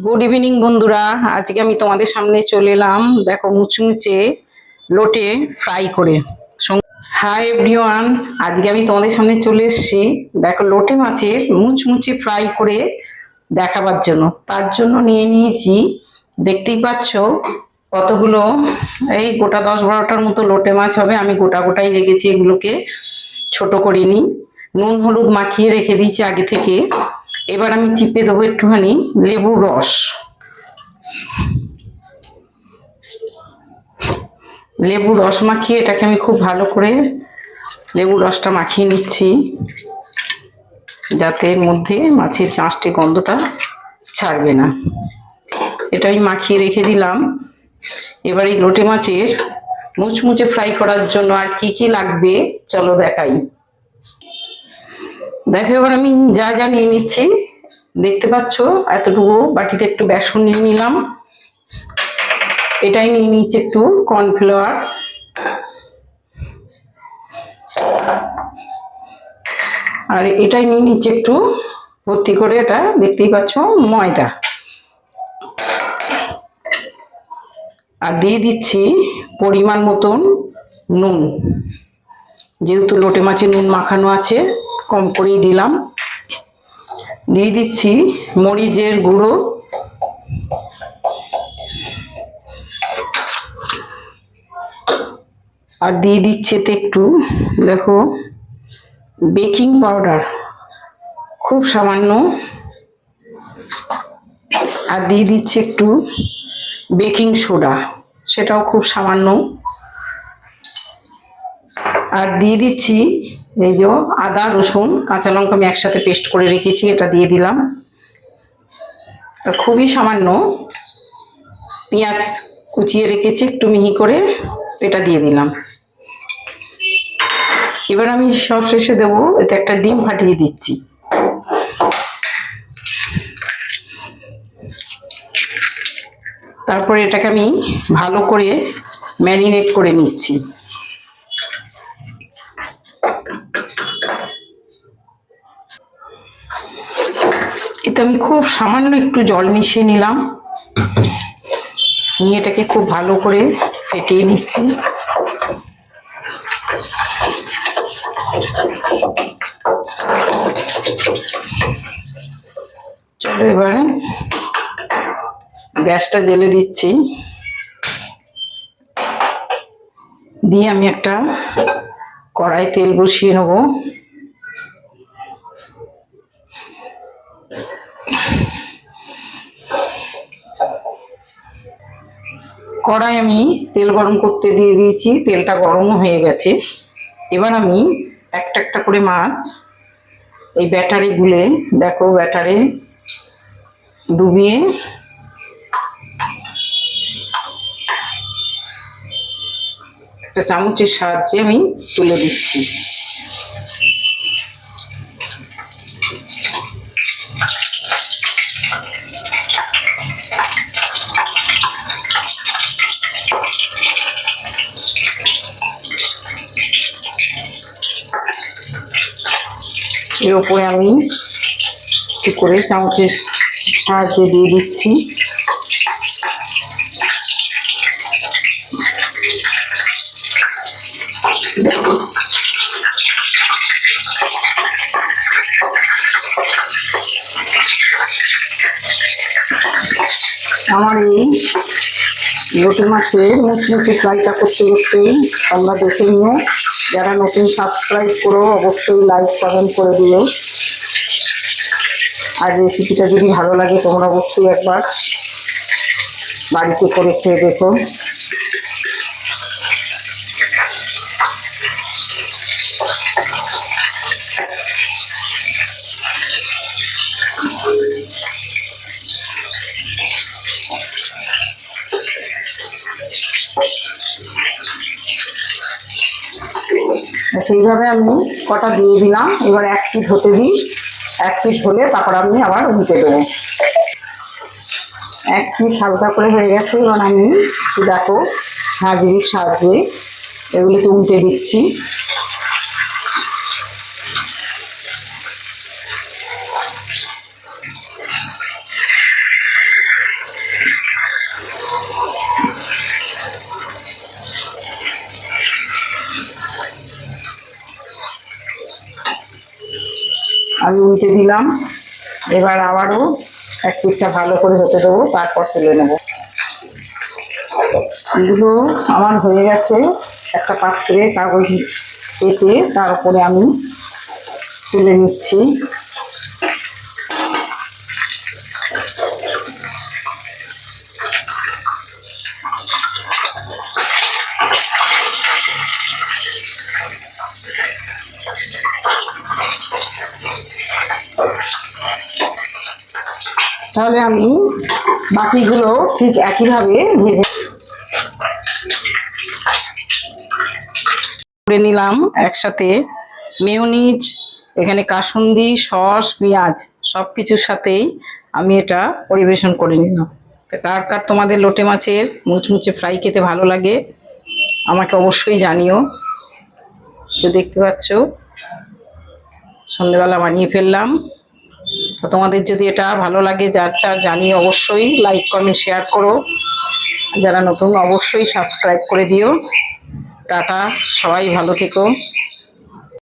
Good evening বন্ধুরা, আজকে আমি তোমাদের সামনে চলে এলাম। দেখো, মুচমুচে লোটে ফ্রাই করে। হাই এভরিওয়ান, আজকে আমি তোমাদের সামনে চলে এসেছি দেখো লোটে মাছের মুচমুচে ফ্রাই করে দেখাবার জন্য। তার জন্য নিয়ে নিয়েছি, দেখতেই পাচ্ছ কতগুলো, এই গোটা 10-12টার মতো লোটে মাছ হবে। আমি গোটা গোটাই রেখেছি, এগুলোকে ছোট করিনি। নুন হলুদ মাখিয়ে রেখে দিয়েছি আগে থেকে। এবার আমি চিপে দেবো একটুখানি লেবুর রস। লেবুর রস মাখিয়ে এটাকে আমি খুব ভালো করে লেবুর রসটা মাখিয়ে নিচ্ছি, যাতে এর মধ্যে মাছের চাঁচটে গন্ধটা ছাড়বে না। এটা আমি মাখিয়ে রেখে দিলাম। এবার এই লোটে মাছের মুচমুচে ফ্রাই করার জন্য আর কি কি লাগবে চলো দেখাই। দেখো, এবার আমি যা যা নিয়ে নিচ্ছি দেখতে পাচ্ছ। এতটুকু বাটিতে একটু বেসন নিয়ে নিলাম। এটাই নিয়ে নিচ্ছি একটু কর্নফ্লাওয়ার। আর এটাই নিয়ে নিচ্ছি একটু ভর্তি করে, এটা দেখতেই পাচ্ছ ময়দা। আর দিয়ে দিচ্ছি পরিমাণ মতন নুন, যেহেতু লোটে মাছে নুন মাখানো আছে কম করেই দিলাম। দিয়ে দিচ্ছি মরিচের গুঁড়ো, আর দিয়ে দিচ্ছে একটু দেখো বেকিং পাউডার, খুব সামান্য। আর দিয়ে দিচ্ছে একটু বেকিং সোডা, সেটাও খুব সামান্য। আর দিয়ে দিচ্ছি এই যে আদা রসুন কাঁচা লঙ্কা আমি একসাথে পেস্ট করে রেখেছি, এটা দিয়ে দিলাম। আর খুবই সামান্য পেঁয়াজ কুচিয়ে রেখেছি একটু মিহি করে, এটা দিয়ে দিলাম। এবার আমি সব শেষে দেবো এতে একটা ডিম ফাটিয়ে দিচ্ছি। তারপরে এটাকে আমি ভালো করে ম্যারিনেট করে নিচ্ছি। এতে আমি খুব সামান্য একটু জল মিশিয়ে নিলাম, নিয়ে এটাকে খুব ভালো করে ফেটিয়ে নিচ্ছি। চলো এবারে গ্যাসটা জ্বেলে দিচ্ছি, দিয়ে আমি একটা কড়াই তেল বসিয়ে নেব। কড়াই আমি তেল গরম করতে দিয়ে দিয়েছি, তেলটা গরম হয়ে গেছে। এবার আমি একটা একটা করে মাছ এই ব্যাটারে গুলে, দেখো ব্যাটারে ডুবিয়ে একটা চামচের সাহায্যে আমি তুলে দিচ্ছি। এর উপরে আমি একটু করে চামচের সাহায্যে দিয়ে দিচ্ছি। আমার এই লোটে মাছের মুচমুচে ফ্রাইটা করতে করতে তোমরা দেখে নিও। যারা নতুন সাবস্ক্রাইব করো অবশ্যই লাইক কমেন্ট করে দিও। আর রেসিপিটা যদি ভালো লাগে তোমরা অবশ্যই একবার বাড়িতে করে খেয়ে দেখো। সেইভাবে আমি কটা দিয়ে দিলাম। এবার 1 পিঠ হতে দিই, 1 পিঠ হলে তারপর আমি আবার উল্টে দেবো। 1 পিঠ হালকা করে হয়ে গেছে। এবার আমি দেখো হাজিরির সাহায্যে এগুলিকে উল্টে দিচ্ছি। আমি উল্টে দিলাম। এবার আবারও এক পিঠটা ভালো করে হতে দেবো, তারপর তুলে নেব। এগুলো আমার হয়ে গেছে। একটা পাত্রে কাগজ পেতে তার উপরে আমি তুলে নিচ্ছি। তাহলে আমি বাকিগুলো ঠিক একইভাবে ভেজে করে নিলাম একসাথে। মেয়োনিজ, এখানে কাসুন্দি, সস, পেঁয়াজ সব কিছুর সাথেই আমি এটা পরিবেশন করে নিলাম। তো কার কার তোমাদের লোটে মাছের মুচমুচে ফ্রাই খেতে ভালো লাগে আমাকে অবশ্যই জানিও। তো দেখতে পাচ্ছ সন্ধেবেলা বানিয়ে ফেললাম। তো তোমাদের যদি এটা ভালো লাগে যার জানিয়ে অবশ্যই লাইক কমেন্ট শেয়ার করো। যারা নতুন অবশ্যই সাবস্ক্রাইব করে দিও। টাটা, সবাই ভালো থেকো।